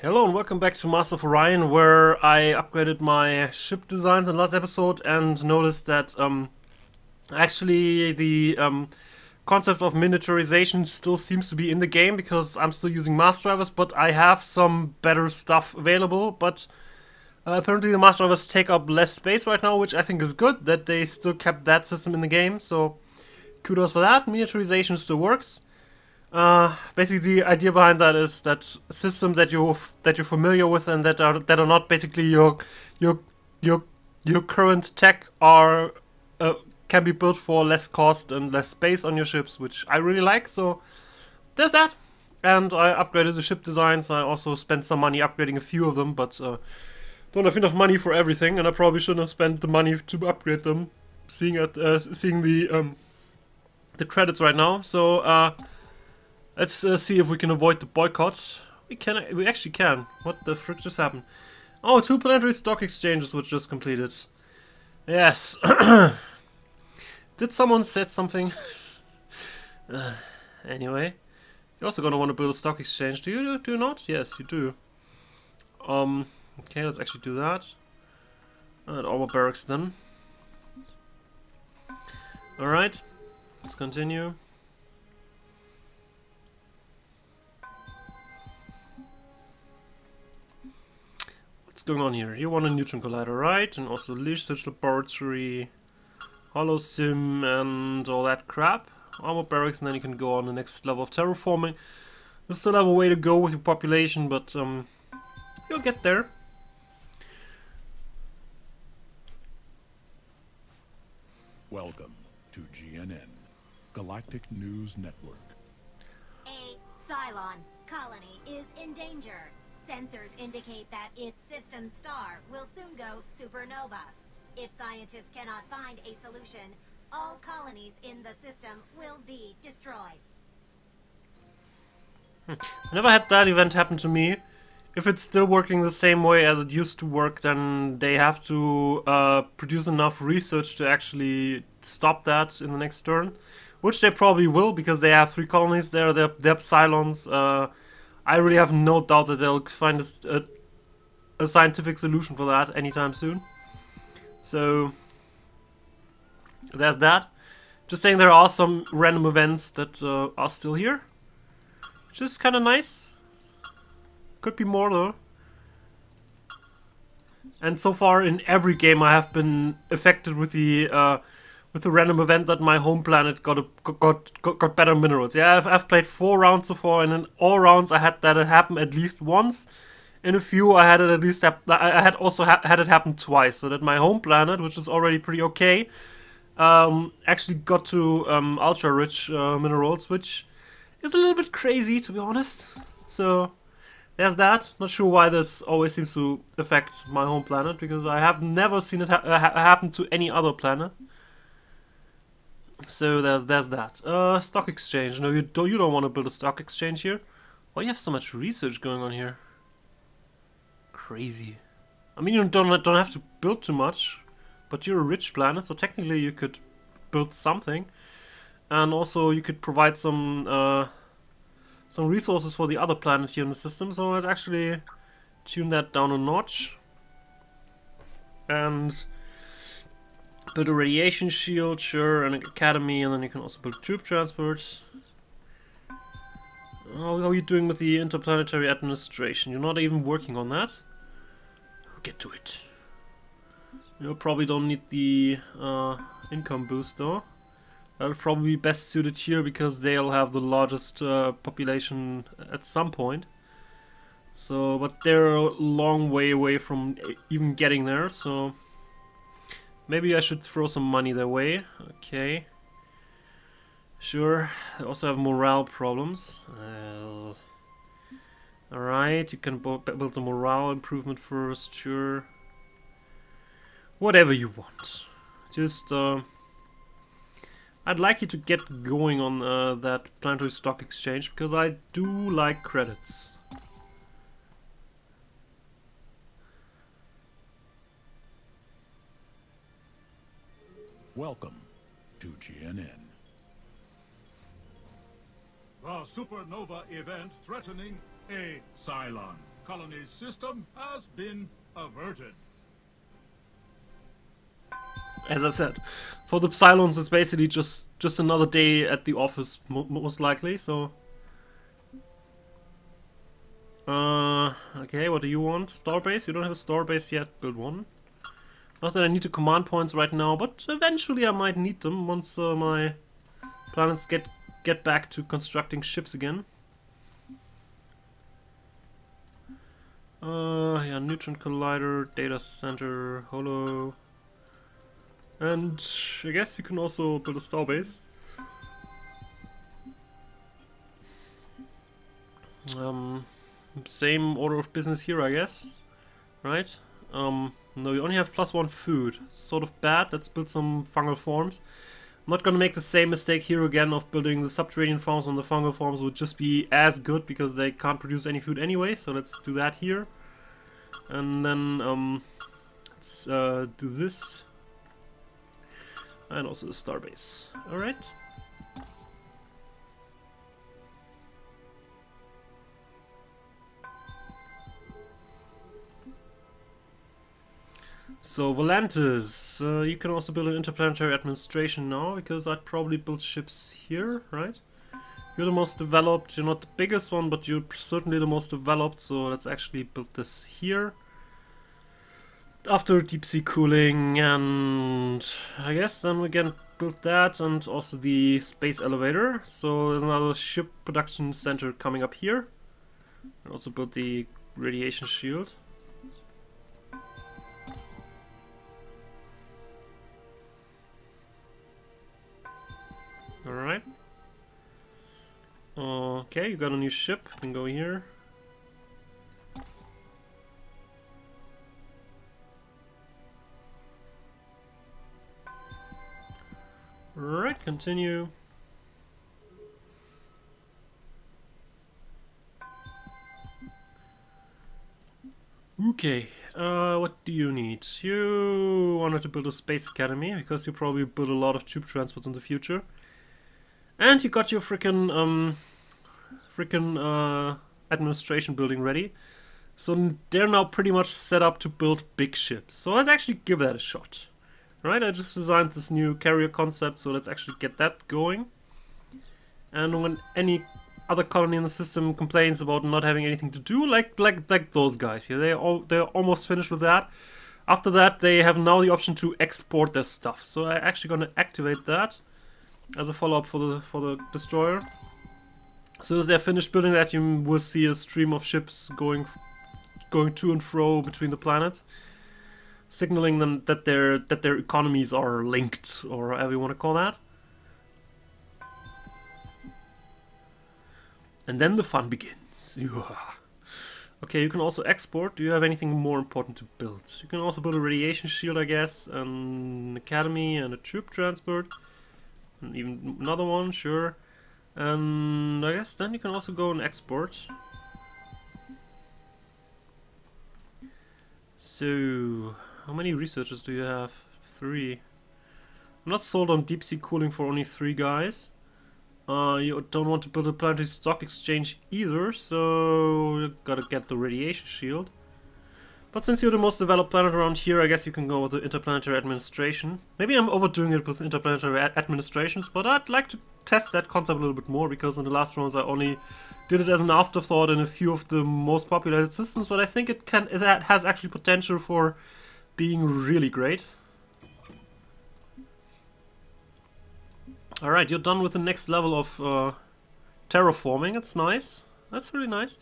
Hello and welcome back to Master of Orion, where I upgraded my ship designs in the last episode and noticed that actually the concept of miniaturization still seems to be in the game because I'm still using master drivers, but I have some better stuff available. But apparently the master drivers take up less space right now, which I think is good that they still kept that system in the game. So kudos for that. Miniaturization still works. Basically, the idea behind that is that systems that you're familiar with and that are not basically your your your current tech are can be built for less cost and less space on your ships, which I really like. So there's that. And I upgraded the ship designs. I also spent some money upgrading a few of them, but don't have enough money for everything, and I probably shouldn't have spent the money to upgrade them. Seeing the credits right now, so. Let's see if we can avoid the boycott. We actually can. What the frick just happened? Oh, 2 planetary stock exchanges were just completed. Yes. Did someone said something? Anyway, you're also gonna want to build a stock exchange. Do you not? Yes, you do. Okay, let's actually do that. And armor barracks then. All right, let's continue. What's going on here? You want a neutron collider, right? And also research laboratory, holo sim, and all that crap. Armor barracks, and then you can go on the next level of terraforming. You still have a way to go with your population, but you'll get there. Welcome to GNN, Galactic News Network. A Cylon colony is in danger. Sensors indicate that its system star will soon go supernova. If scientists cannot find a solution, all colonies in the system will be destroyed. I never had that event happen to me. If it's still working the same way as it used to work, then they have to produce enough research to actually stop that in the next turn. Which they probably will, because they have 3 colonies there, they're Cylons. I really have no doubt that they'll find a scientific solution for that anytime soon. So, there's that. Just saying, there are some random events that are still here, which is kind of nice. Could be more though. And so far in every game I have been affected with the random event that my home planet got better minerals. Yeah, I've played 4 rounds so far, and in all rounds I had that happen at least once. In a few I had it at least I had also had it happen twice, so that my home planet, which is already pretty okay, actually got to ultra rich minerals, which is a little bit crazy to be honest. So there's that. Not sure why this always seems to affect my home planet, because I have never seen it happen to any other planet. So there's that. Stock exchange. No, you don't want to build a stock exchange here. Why do you have so much research going on here? Crazy. I mean, you don't have to build too much, but you're a rich planet, so technically you could build something, and also you could provide some resources for the other planets here in the system. So let's actually tune that down a notch and build a radiation shield, sure, and an academy, and then you can also build troop transport. How are you doing with the interplanetary administration? You're not even working on that? Get to it. You probably don't need the income boost though. That'll probably be best suited here because they'll have the largest population at some point. So, but they're a long way away from even getting there, so maybe I should throw some money their way. Okay. Sure. I also have morale problems. Alright, you can build a morale improvement first, sure. Whatever you want. Just, I'd like you to get going on that planetary stock exchange, because I do like credits. Welcome to GNN. The supernova event threatening a Cylon. Colony's system has been averted. As I said, for the Cylons, it's basically just another day at the office, most likely. So, okay, what do you want? Starbase? You don't have a starbase yet. Build one. Not that I need the command points right now, but eventually I might need them once my planets get back to constructing ships again. Yeah, neutron collider, data center, holo. And I guess you can also build a starbase. Same order of business here, I guess. Right? No, you only have +1 food. It's sort of bad. Let's build some fungal forms. I'm not gonna make the same mistake here again of building the subterranean farms when the fungal forms would just be as good because they can't produce any food anyway. So let's do that here. And then let's do this. And also the starbase. Alright. So Volantis, you can also build an interplanetary administration now, because I'd probably build ships here, right? You're the most developed, you're not the biggest one, but you're certainly the most developed, so let's actually build this here. After deep sea cooling, and I guess then we can build that and also the space elevator. So there's another ship production center coming up here. And also build the radiation shield. Alright. Okay, you got a new ship. You can go here. Right, continue. Okay, what do you need? You wanted to build a space academy, because you probably build a lot of tube transports in the future. And you got your frickin' administration building ready. So they're now pretty much set up to build big ships. So let's actually give that a shot. Right, I just designed this new carrier concept, so let's actually get that going. And when any other colony in the system complains about not having anything to do, like those guys here, they're almost finished with that. After that, they have now the option to export their stuff. So I'm actually going to activate that as a follow-up for the destroyer. As soon as they're finished building that, you will see a stream of ships going to and fro between the planets, signaling them that their economies are linked, or however you want to call that. And then the fun begins. Okay, you can also export. Do you have anything more important to build? You can also build a radiation shield, I guess, an academy and a troop transport. And even another one, sure. And I guess then you can also go and export. So, how many researchers do you have? 3. I'm not sold on deep sea cooling for only 3 guys. You don't want to build a planetary stock exchange either, so you gotta get the radiation shield. But since you're the most developed planet around here, I guess you can go with the interplanetary administration. Maybe I'm overdoing it with interplanetary administrations, but I'd like to test that concept a little bit more, because in the last rounds I only did it as an afterthought in a few of the most populated systems, but I think it has actually potential for being really great. Alright, you're done with the next level of terraforming. That's nice. That's really nice.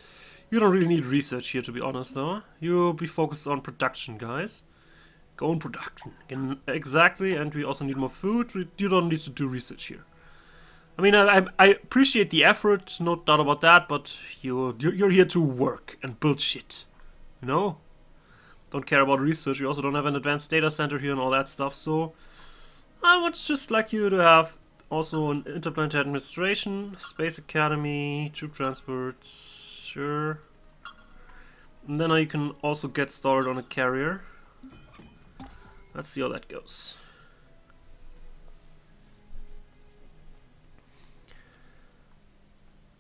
You don't really need research here, to be honest, though. You'll be focused on production, guys. Go on production. Exactly, and we also need more food. You don't need to do research here. I mean, I appreciate the effort, no doubt about that, but you're here to work and build shit. You know? Don't care about research. You also don't have an advanced data center here and all that stuff, so I would just like you to have also an interplanetary administration, space academy, troop transport, sure. And then you can also get started on a carrier. Let's see how that goes.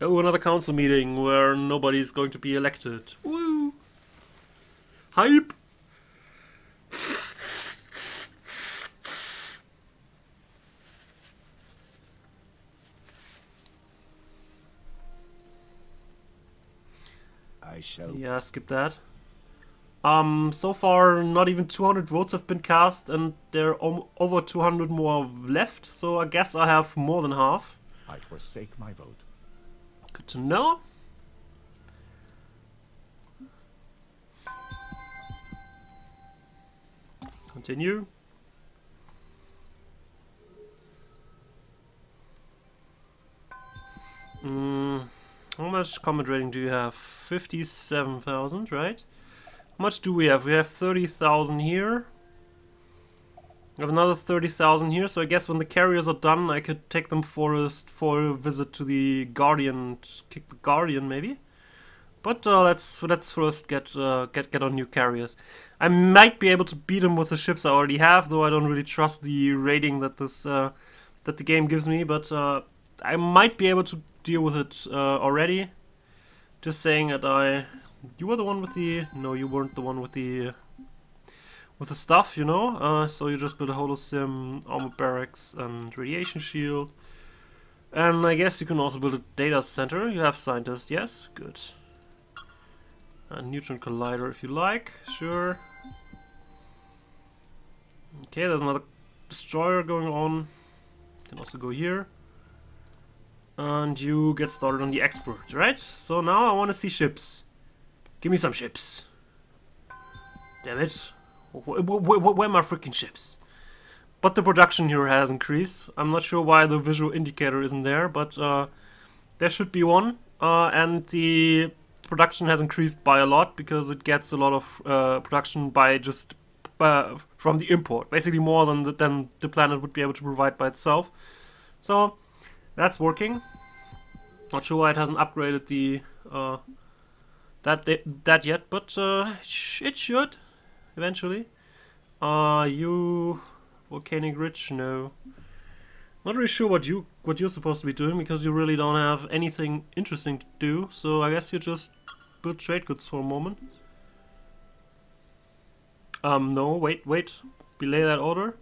Oh, another council meeting where nobody's going to be elected. Woo! Hype! I shall. Yeah, skip that. So far, not even 200 votes have been cast, and there are over 200 more left, so I guess I have more than half. I forsake my vote. Good to know. Continue. How much comment rating do you have? 57,000, right? How much do we have? We have 30,000 here. We have another 30,000 here, so I guess when the carriers are done, I could take them for a visit to the Guardian and kick the Guardian, maybe. But let's first get on new carriers. I might be able to beat them with the ships I already have, though I don't really trust the rating that that the game gives me. But I might be able to deal with it already. Just saying that you were the one with the... No, you weren't the one with the stuff, you know? So you just build a holosim, armor barracks, and radiation shield. And I guess you can also build a data center. You have scientists, yes? Good. A neutron collider if you like, sure. Okay, there's another destroyer going on. Can also go here. And you get started on the export, right? So now I want to see ships. Give me some ships. Damn it. Where are my freaking ships? But the production here has increased. I'm not sure why the visual indicator isn't there, but there should be one. And the production has increased by a lot because it gets a lot of production by just from the import. Basically more than the planet would be able to provide by itself. So that's working. Not sure why it hasn't upgraded the that yet, but it should eventually. You volcanic ridge? No. Not really sure what you're supposed to be doing because you really don't have anything interesting to do. So I guess you just build trade goods for a moment. No, wait. Belay that order.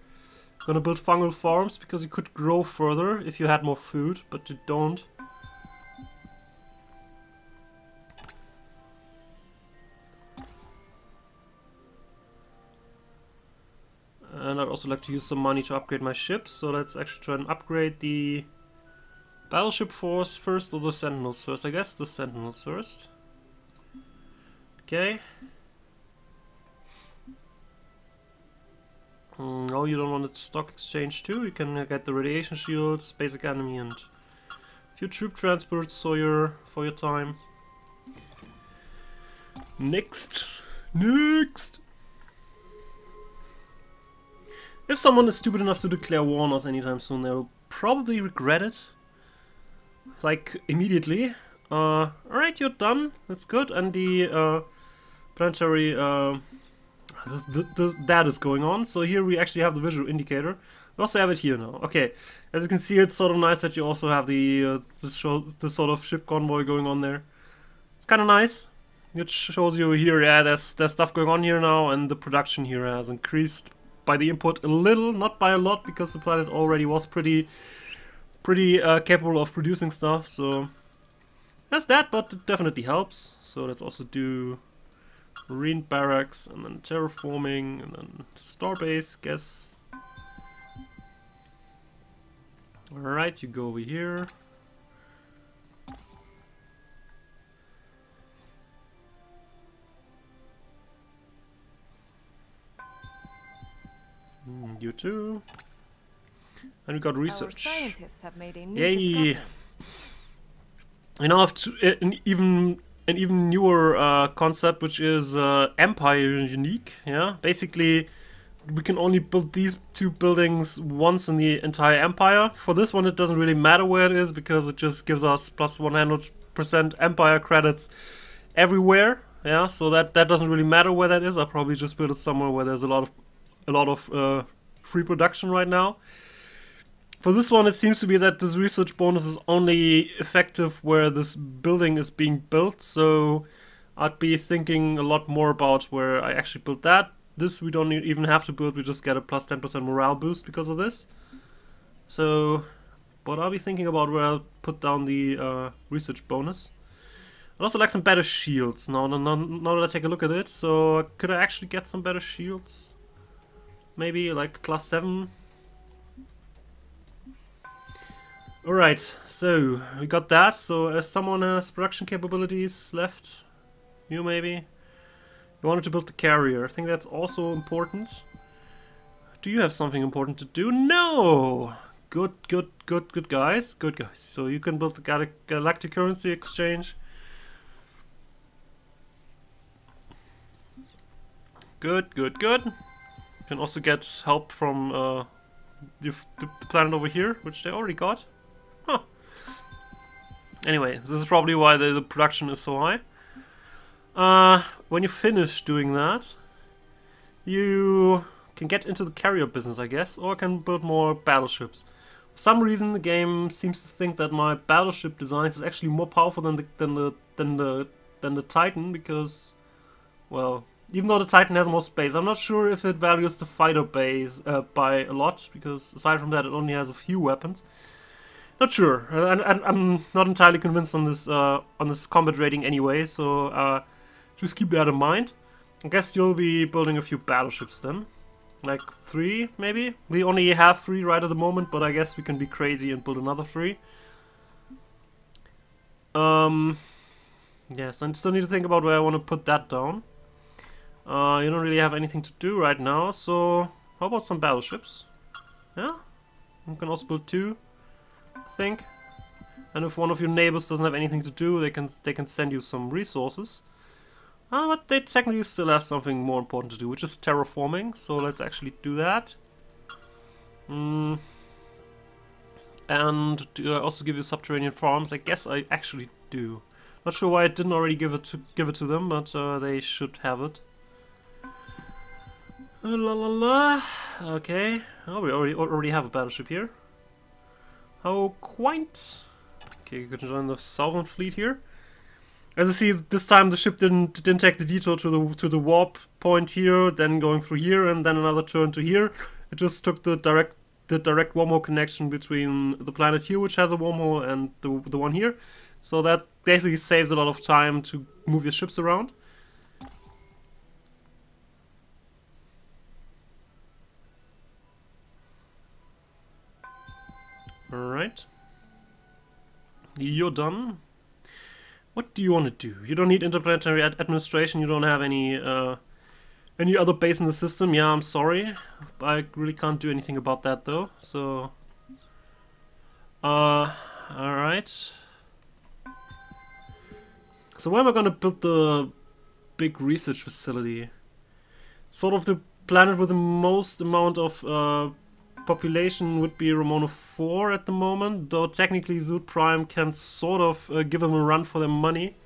Gonna build fungal farms because you could grow further if you had more food, but you don't. And I'd also like to use some money to upgrade my ships, so let's actually try and upgrade the battleship force first or the sentinels first. I guess the sentinels first. Okay. No, you don't want the stock exchange too. You can get the radiation shields, basic enemy, and a few troop transports for your time. Next. If someone is stupid enough to declare war on us anytime soon, they'll probably regret it. Like, immediately. Alright, you're done. That's good. And the planetary... that is going on. So here we actually have the visual indicator. We also have it here now. Okay, as you can see, it's sort of nice that you also have the this sort of ship convoy going on there. It's kind of nice. It shows you here, yeah, there's stuff going on here now, and the production here has increased by the input a little, not by a lot, because the planet already was pretty capable of producing stuff. So that's that, but it definitely helps. So let's also do marine barracks, and then terraforming, and then starbase, guess. Alright, you go over here. You too. And we got research. Our scientists have made a new Yay! discovery. You now have an even newer concept, which is empire unique. Yeah, basically we can only build these two buildings once in the entire empire. For this one, it doesn't really matter where it is because it just gives us plus 100% empire credits everywhere. Yeah, so that doesn't really matter where that is. I'll probably just build it somewhere where there's a lot of free production right now. For this one, it seems to be that this research bonus is only effective where this building is being built, so I'd be thinking a lot more about where I actually built that. This we don't even have to build, we just get a plus 10% morale boost because of this. So, but I'll be thinking about where I'll put down the research bonus. I'd also like some better shields, now that I take a look at it. So, could I actually get some better shields? Maybe like class 7? Alright, so we got that. So if someone has production capabilities left, you maybe. You wanted to build the carrier. I think that's also important. Do you have something important to do? No! Good guys. Good guys. So you can build the galactic currency exchange. Good. You can also get help from the planet over here, which they already got. Huh. Anyway, this is probably why the production is so high. When you finish doing that, you can get into the carrier business, I guess, or can build more battleships. For some reason, the game seems to think that my battleship designs is actually more powerful than the Titan, because, well, even though the Titan has more space, I'm not sure if it values the fighter base by a lot, because aside from that, it only has a few weapons. Not sure. I'm not entirely convinced on this combat rating anyway, so just keep that in mind. I guess you'll be building a few battleships then. Like 3, maybe? We only have 3 right at the moment, but I guess we can be crazy and build another 3. Yes, I still need to think about where I want to put that down. You don't really have anything to do right now, so how about some battleships? Yeah? You can also build 2, I think. And if one of your neighbors doesn't have anything to do, they can send you some resources. But they technically still have something more important to do, which is terraforming, so let's actually do that. And do I also give you subterranean farms? I guess I actually do. Not sure why I didn't already give it to them, but they should have it. La la la. Okay. Oh, we already have a battleship here. How quaint. Okay, you can join the southern fleet here. As you see, this time the ship didn't take the detour to the warp point here, then going through here, and then another turn to here. It just took the direct wormhole connection between the planet here, which has a wormhole, and the one here. So that basically saves a lot of time to move your ships around. Alright. You're done. What do you want to do? You don't need interplanetary administration, you don't have any other base in the system. Yeah, I'm sorry. I really can't do anything about that though, so... alright. So where am I gonna build the big research facility? Sort of the planet with the most amount of population would be Romano 4 at the moment, though technically Zoot Prime can sort of give them a run for their money.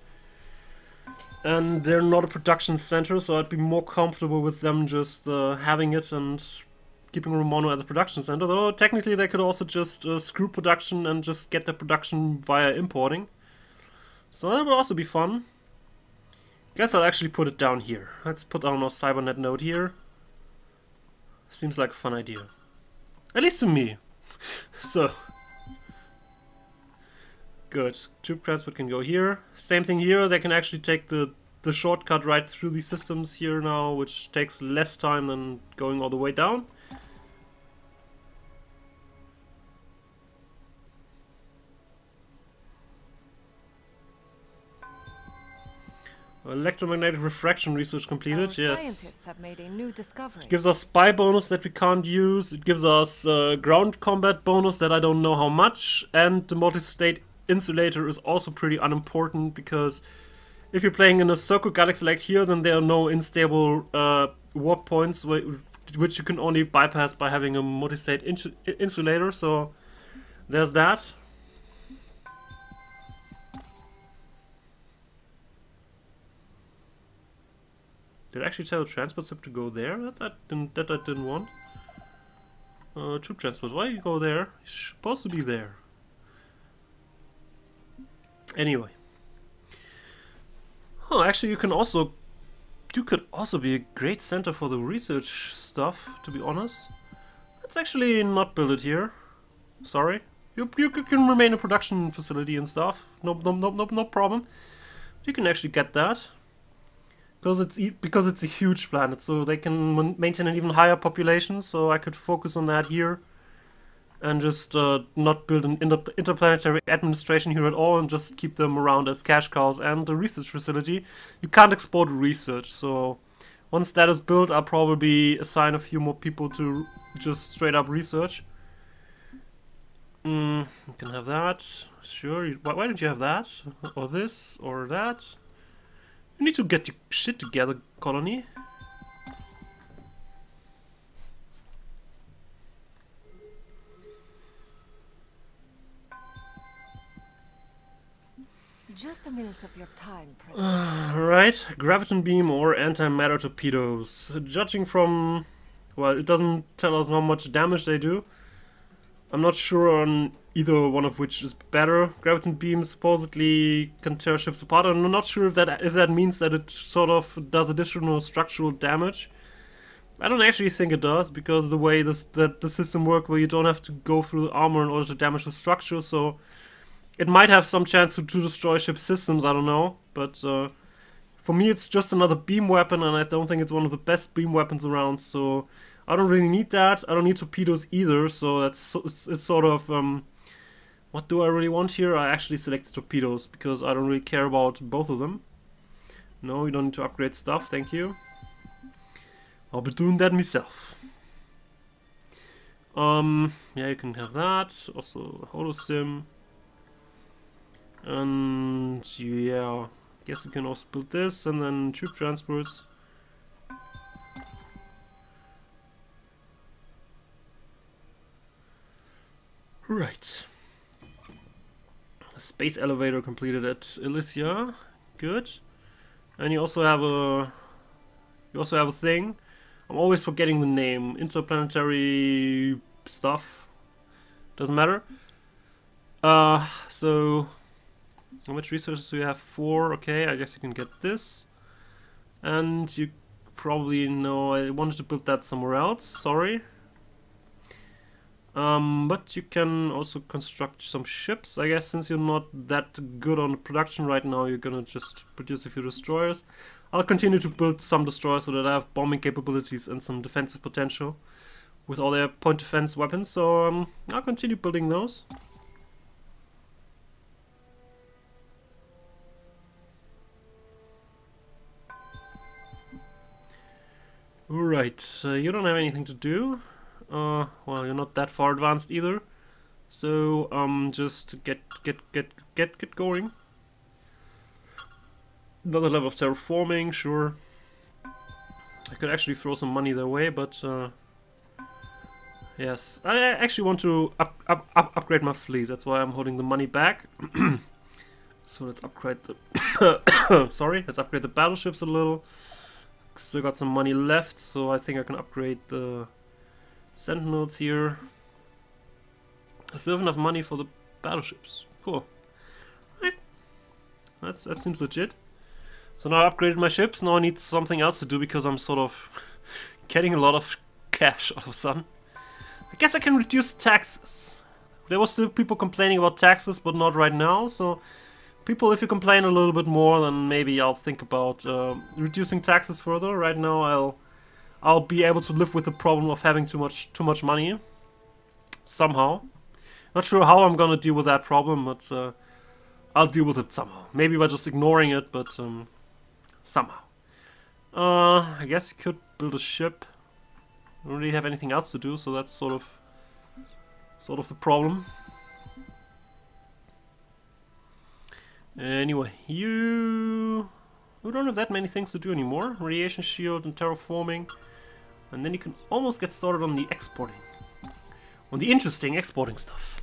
And they're not a production center, so I'd be more comfortable with them just having it and keeping Romano as a production center, though technically they could also just screw production and just get their production via importing. So that would also be fun. Guess I'll actually put it down here. Let's put down our Cybernet node here. Seems like a fun idea. At least to me. So. Good. Troop transport can go here. Same thing here. They can actually take the shortcut right through these systems here now, which takes less time than going all the way down. Electromagnetic refraction research completed. Our yes. Scientists have made a new discovery. It gives us spy bonus that we can't use. It gives us ground combat bonus that I don't know how much. And the multi-state insulator is also pretty unimportant, because if you're playing in a circle galaxy like here, then there are no unstable warp points which you can only bypass by having a multi-state insulator. So there's that. Did I actually tell the transport ship to go there? That I didn't want. Troop transport, why you go there? You're supposed to be there. Oh, actually, you could also be a great center for the research stuff. To be honest, let's actually not build it here. Sorry, you can remain a production facility and stuff. No problem. You can actually get that because it's a huge planet, so they can maintain an even higher population. So I could focus on that here. And just not build an interplanetary administration here at all and just keep them around as cash cows. And the research facility, you can't export research, so once that is built, I'll probably assign a few more people to just straight up research. You can have that, sure. Why don't you have that? Or this, or that? You need to get your shit together, colony. Just a minute of your time, President. Right, graviton beam or antimatter torpedoes. Judging from, well, it doesn't tell us how much damage they do. I'm not sure on either one of which is better. Graviton beams supposedly can tear ships apart. I'm not sure if that means that it sort of does additional structural damage. I don't actually think it does, because the way the system works, where you don't have to go through the armor in order to damage the structure, so it might have some chance to destroy ship systems, I don't know, but for me it's just another beam weapon, and I don't think it's one of the best beam weapons around, so I don't really need that. I don't need torpedoes either, so it's sort of, what do I really want here? I actually selected torpedoes, because I don't really care about both of them. No, you don't need to upgrade stuff, thank you. I'll be doing that myself. Yeah, you can have that, also holosim. And yeah, guess you can also build this, and then troop transports. Right. A space elevator completed at Elysia. Good. And you also have a thing. I'm always forgetting the name. Interplanetary stuff. Doesn't matter. So how much resources do you have? 4. Okay, I guess you can get this. And you probably know I wanted to build that somewhere else. Sorry. But you can also construct some ships. I guess since you're not that good on production right now, you're gonna just produce a few destroyers. I'll continue to build some destroyers so that I have bombing capabilities and some defensive potential with all their point defense weapons. So I'll continue building those. Alright, you don't have anything to do. Well, you're not that far advanced either. So, just get going. Another level of terraforming, sure. I could actually throw some money their way, but yes, I actually want to upgrade my fleet. That's why I'm holding the money back. So let's upgrade the sorry, let's upgrade the battleships a little. Still got some money left, so I think I can upgrade the Sentinels here. I still have enough money for the battleships. Cool. Right. That seems legit. So now I upgraded my ships. Now I need something else to do because I'm sort of getting a lot of cash all of a sudden. I guess I can reduce taxes. There was still people complaining about taxes, but not right now. So people, if you complain a little bit more, then maybe I'll think about reducing taxes further. Right now I'll be able to live with the problem of having too much money. Somehow. Not sure how I'm gonna deal with that problem, but I'll deal with it somehow. Maybe by just ignoring it, but somehow. I guess you could build a ship. I don't really have anything else to do, so that's sort of the problem. Anyway, you don't have that many things to do anymore. Radiation shield and terraforming. And then you can almost get started on the exporting. On the interesting exporting stuff.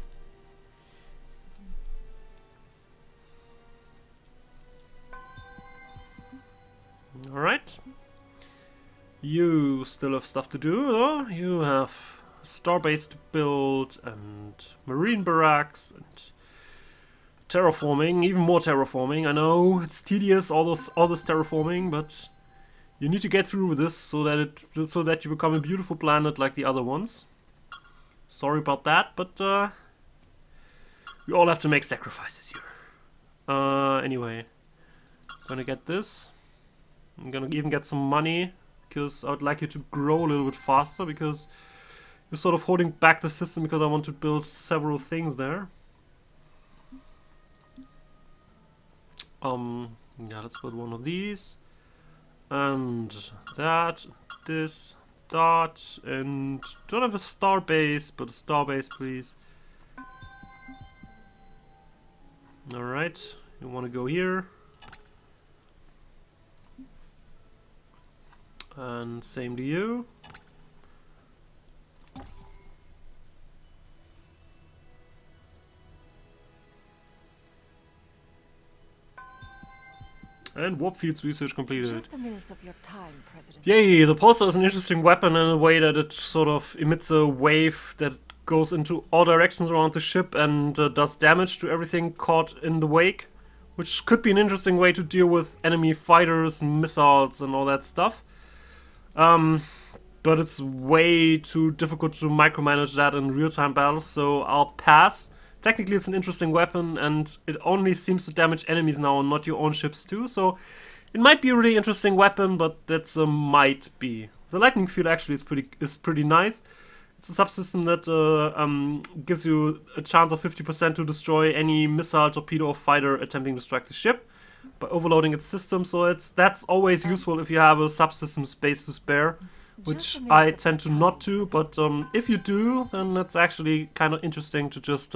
Alright. You still have stuff to do, though. You have a starbase to build, and marine barracks, and Terraforming, even more terraforming. I know it's tedious, all this terraforming, but you need to get through with this so that you become a beautiful planet like the other ones. Sorry about that, but we all have to make sacrifices here. Anyway, gonna get this. I'm gonna even get some money because I would like you to grow a little bit faster because you're sort of holding back the system because I want to build several things there. Yeah, let's build one of these. And that, this, that, and don't have a star base, but a star base, please. Alright, you want to go here. And same to you. And warp fields research completed. Just a minute of your time, President. Yay, the pulsar is an interesting weapon in a way that it sort of emits a wave that goes into all directions around the ship and does damage to everything caught in the wake, which could be an interesting way to deal with enemy fighters, missiles and all that stuff. But it's way too difficult to micromanage that in real-time battles, so I'll pass. Technically it's an interesting weapon and it only seems to damage enemies now and not your own ships too, so it might be a really interesting weapon, but that's a might be. The lightning field actually is pretty nice. It's a subsystem that gives you a chance of 50% to destroy any missile, torpedo or fighter attempting to strike the ship by overloading its system, so that's always useful if you have a subsystem space to spare, which I tend to not to, but if you do, then it's actually kind of interesting to just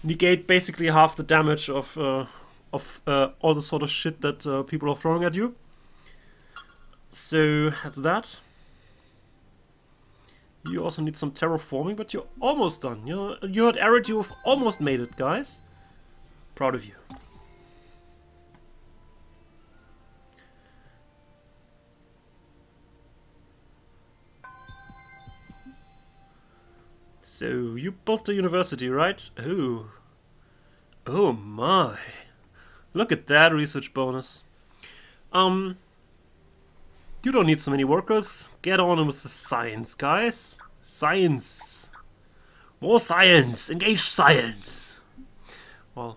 negate basically half the damage of all the sort of shit that people are throwing at you. So that's that. You also need some terraforming, but you're almost done. You're at Arid, you've almost made it, guys. Proud of you. So, you built the university, right? Oh. Oh my. Look at that research bonus. You don't need so many workers. Get on with the science, guys. Science. More science. Engage science. Well,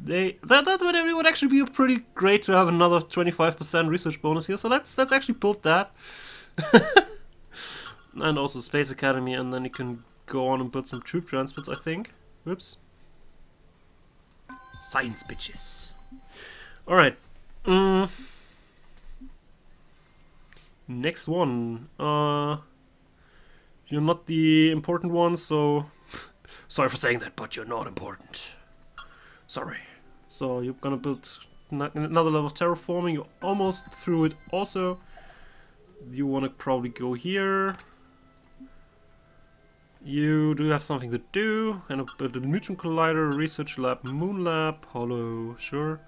that would actually be pretty great to have another 25% research bonus here. So let's actually build that. And also Space Academy, and then you can go on and build some troop transports, I think. Whoops. Science bitches. Alright. Next one. You're not the important one, so... Sorry for saying that, but you're not important. Sorry. So you're gonna build another level of terraforming. You're almost through it also. You wanna probably go here. You do have something to do, and build a neutron collider, research lab, moon lab, hollow, sure.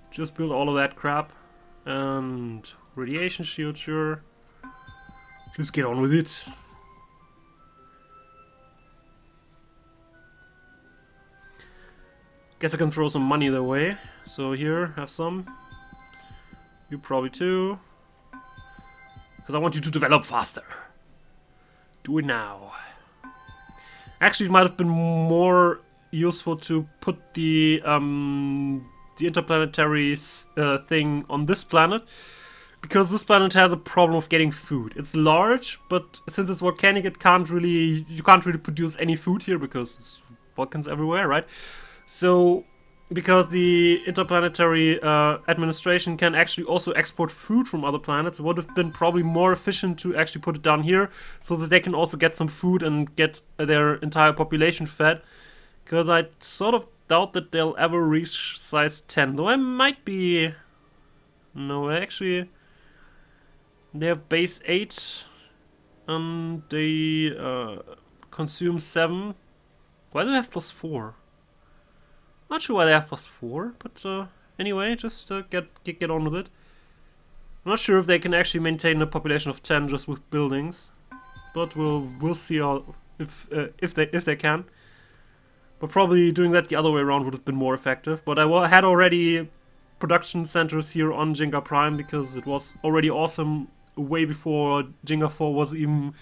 Just build all of that crap, and radiation shield, sure. Just get on with it. Guess I can throw some money their way. So here, have some. You probably too. Because I want you to develop faster. Do it now. Actually, it might have been more useful to put the interplanetary thing on this planet, because this planet has a problem of getting food. It's large, but since it's volcanic, you can't really produce any food here because it's volcans everywhere, right? So, because the interplanetary administration can actually also export food from other planets, it would have been probably more efficient to actually put it down here so that they can also get some food and get their entire population fed. Because I sort of doubt that they'll ever reach size 10, though I might be... No, actually... They have base 8 and they consume 7. Why do they have +4? Not sure why they have +4, but anyway, just get on with it. I'm not sure if they can actually maintain a population of 10 just with buildings, but we'll see how if they can. But probably doing that the other way around would have been more effective. But I had already production centers here on Jenga Prime because it was already awesome way before Jenga 4 was even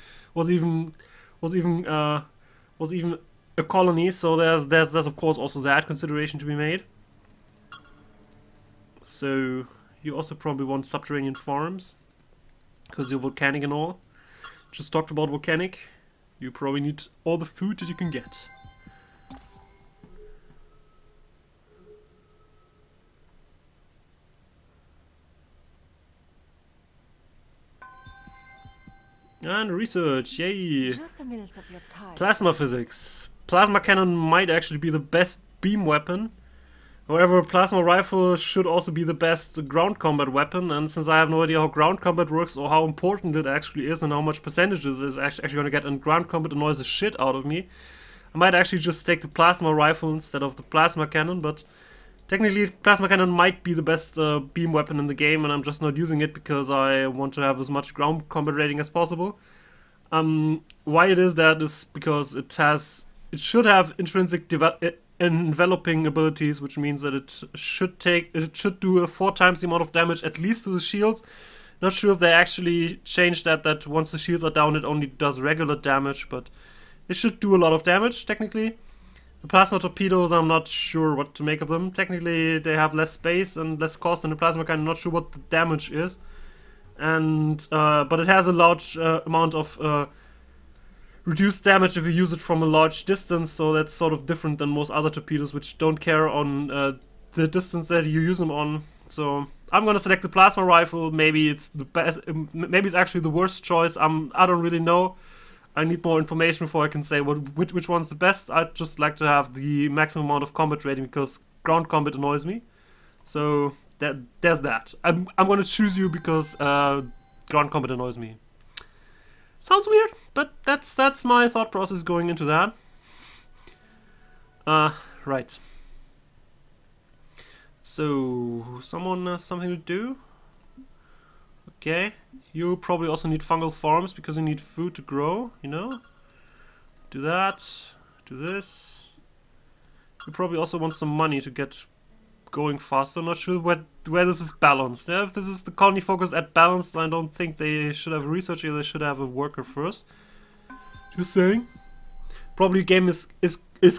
a colony. So there's of course also that consideration to be made. So you also probably want subterranean farms because you're volcanic and all. Just talked about volcanic. You probably need all the food that you can get. And research, yay! Just a minute of your time. Plasma physics. Plasma cannon might actually be the best beam weapon. However, plasma rifle should also be the best ground combat weapon, and since I have no idea how ground combat works or how important it actually is and how much percentages is actually going to get in ground combat annoys the shit out of me, I might actually just take the plasma rifle instead of the plasma cannon, but technically plasma cannon might be the best beam weapon in the game, and I'm just not using it because I want to have as much ground combat rating as possible. Why it is that is because it should have intrinsic enveloping abilities, which means that it should do 4 times the amount of damage at least to the shields. Not sure if they actually changed that once the shields are down it only does regular damage, but it should do a lot of damage technically. The plasma torpedoes, I'm not sure what to make of them. Technically they have less space and less cost than the plasma cannon. I'm not sure what the damage is, and but it has a large amount of reduced damage if you use it from a large distance, so that's sort of different than most other torpedoes, which don't care on the distance that you use them on. So I'm gonna select the plasma rifle. Maybe it's the best. Maybe it's actually the worst choice. I don't really know. I need more information before I can say which one's the best. I'd just like to have the maximum amount of combat rating because ground combat annoys me. So there's that. I'm gonna choose you because ground combat annoys me. Sounds weird, but that's my thought process going into that. Right. So someone has something to do. Okay. You probably also need fungal farms because you need food to grow, you know? Do that. Do this. You probably also want some money to get going faster. Not sure where this is balanced. Yeah, if this is the colony focus at balanced, I don't think they should have a researcher, they should have a worker first. Just saying. Probably game is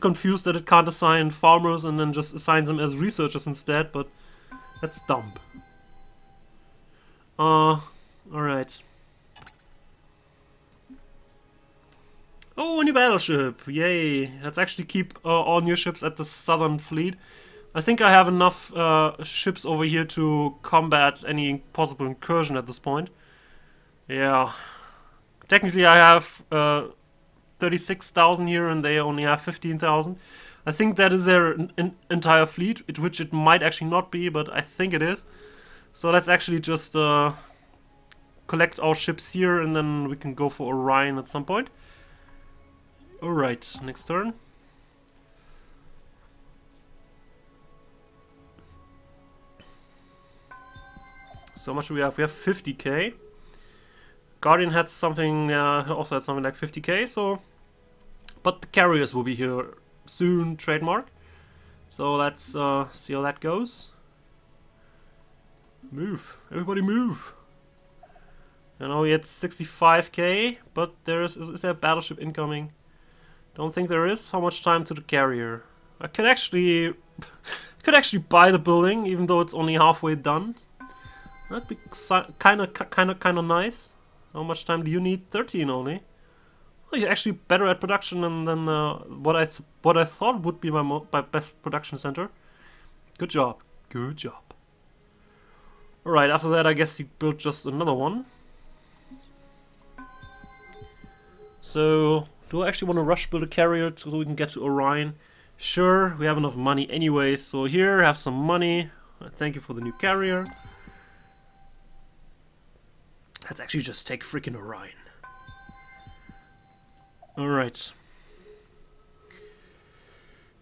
confused that it can't assign farmers and then just assigns them as researchers instead, but that's dumb. Alright. Oh, a new battleship! Yay! Let's actually keep all new ships at the Southern Fleet. I think I have enough ships over here to combat any possible incursion at this point. Yeah. Technically I have 36,000 here and they only have 15,000. I think that is their entire fleet, which it might actually not be, but I think it is. So let's actually just collect our ships here and then we can go for Orion at some point. Alright, next turn. So much do we have? We have 50k. Guardian had something, also had something like 50k, so... But the carriers will be here soon, trademark. So let's see how that goes. Move. Everybody move. I know we had 65k, but is there a battleship incoming? Don't think there is. How much time to the carrier? I could actually... buy the building, even though it's only halfway done. That'd be kind of nice. How much time do you need? 13 only. Well, you're actually better at production than what I thought would be my best production center. Good job. Good job. Alright, after that I guess you built just another one. So, do I actually want to rush build a carrier so we can get to Orion? Sure, we have enough money anyway, so here, have some money. Thank you for the new carrier. Let's actually just take freaking Orion. Alright.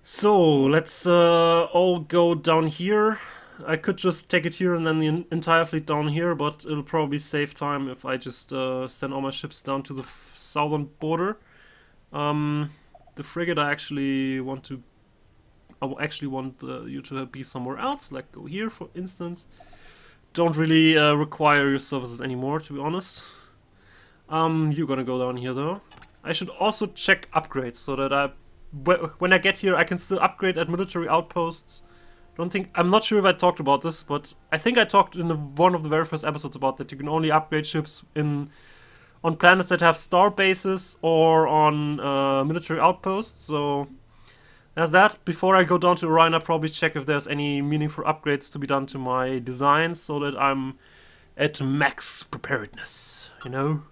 So, let's all go down here. I could just take it here and then the entire fleet down here, but it'll probably save time if I just send all my ships down to the southern border. the frigate, I actually want to. I actually want you to be somewhere else, like go here, for instance. Don't really require your services anymore, to be honest. You're gonna go down here though. I should also check upgrades so that when I get here, I can still upgrade at military outposts. I'm not sure if I talked about this, but I think I talked in one of the very first episodes about that. You can only upgrade ships on planets that have star bases or on military outposts. So there's that. Before I go down to Orion, I'll probably check if there's any meaningful upgrades to be done to my designs so that I'm at max preparedness, you know?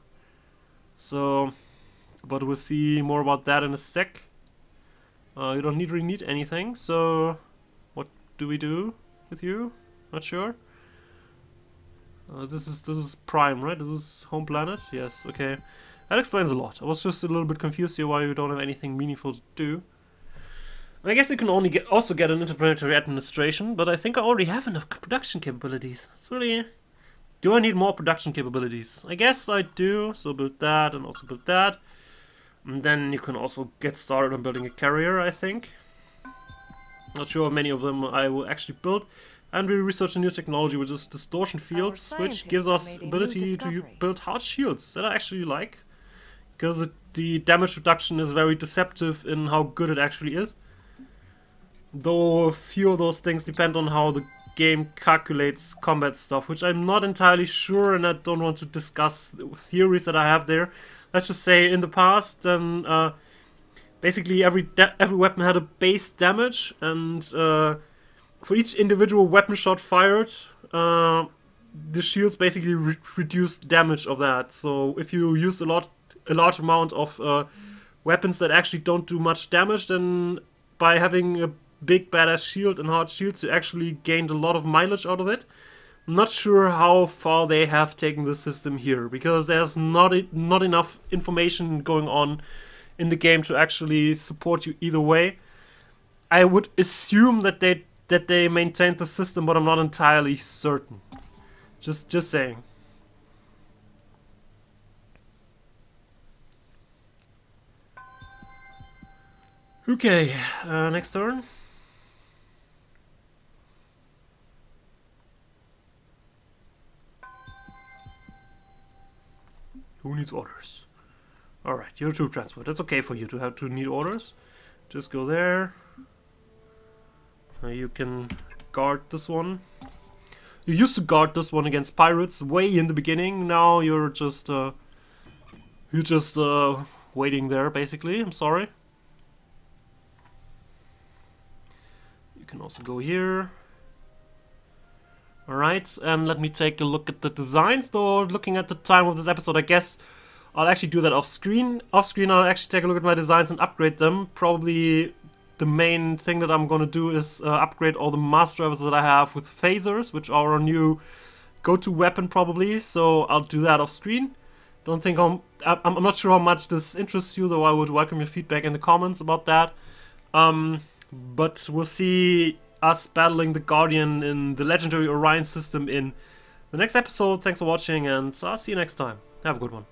So, but we'll see more about that in a sec. You don't really need anything, so what do we do with you? Not sure. This is Prime, right? This is home planet? Yes, okay. That explains a lot. I was just a little bit confused here why you don't have anything meaningful to do. I guess you can also get an interplanetary administration, but I think I already have enough production capabilities. It's really... Do I need more production capabilities? I guess I do, so build that and also build that. And then you can also get started on building a carrier, I think. Not sure how many of them I will actually build. And we research a new technology, which is distortion fields, which gives us ability to build hard shields that I actually like. Because the damage reduction is very deceptive in how good it actually is. Though a few of those things depend on how the game calculates combat stuff, which I'm not entirely sure, and I don't want to discuss the theories that I have there. Let's just say in the past, basically every weapon had a base damage, and for each individual weapon shot fired, the shields basically reduced damage of that. So if you use a large amount of weapons that actually don't do much damage, then by having a big badass shield and hard shields, you actually gained a lot of mileage out of it. I'm not sure how far they have taken the system here, because there's not enough information going on in the game to actually support you either way. I would assume that they maintained the system, but I'm not entirely certain. Just saying. Okay, next turn. Who needs orders? Alright, you're a troop transport. That's okay for you to have to need orders. Just go there. You can guard this one. You used to guard this one against pirates way in the beginning. Now you're just waiting there, basically. I'm sorry. You can also go here. Alright, and let me take a look at the designs, though. Looking at the time of this episode, I guess I'll actually do that off screen. Off screen, I'll actually take a look at my designs and upgrade them. Probably the main thing that I'm gonna do is upgrade all the master drivers that I have with phasers, which are our new go-to weapon probably. So I'll do that off screen. Don't think I'm not sure how much this interests you, though I would welcome your feedback in the comments about that. But we'll see us battling the Guardian in the legendary Orion system in the next episode. Thanks for watching, and I'll see you next time. Have a good one.